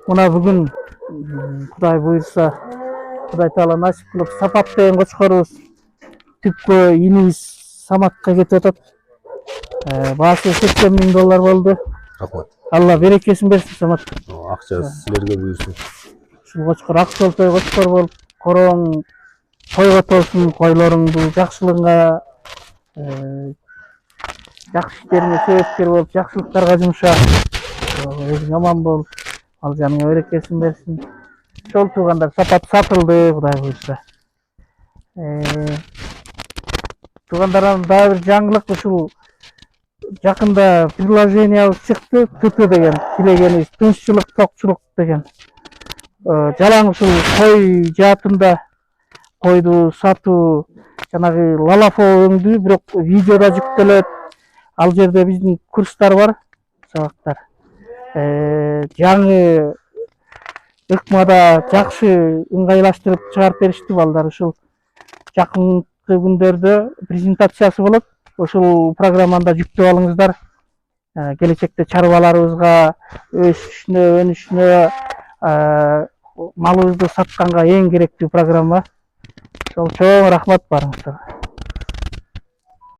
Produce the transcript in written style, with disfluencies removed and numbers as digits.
Мына бүгүн Кудай буйрса, Кудай Таала насип кылып Сапат деген кочкорубуз түпкө инибиз Саматка кетип атат. Баасы $80.000 болду. Рахмат. Алла берекесин берсин, Самат. Акча силерге буйрсун. Ушул кочкор ак жолтой кочкор болуп, короң койго толсун, койлоруңду жакшылыгыңа, жакшы иштериңе себепкер болуп, жакшылыктарга жумша. Өзүң аман бол, ал жаныңа берекесин берсин. Ошол туугандар Сапат сатылды, Кудай буйрса. Туугандардан дагы бир жаңылык, ушул жакында приложениябыз чыкты, ТТ деген, тилегенибиз тынччылык, токчулук деген. Жалаң ушул кой жаатында койду сатуу, жанагы лалафо өңдүү, бирок видеода жүктөлөт. Ал жерде биздин курстар бар, сабактар. Жаңы ыкмада жакшы ыңгайлаштырып чыгарып беришти балдар. Ушул жакынкы күндөрдө презентациясы болот. Ошол программада жүктөп алыңыздар. Келечекте чарбаларыбызга өсүшүнө, өнүшүнө, малыбызды сатканга эң керектүү программа. Ошол чоң рахмат барыңыздарга.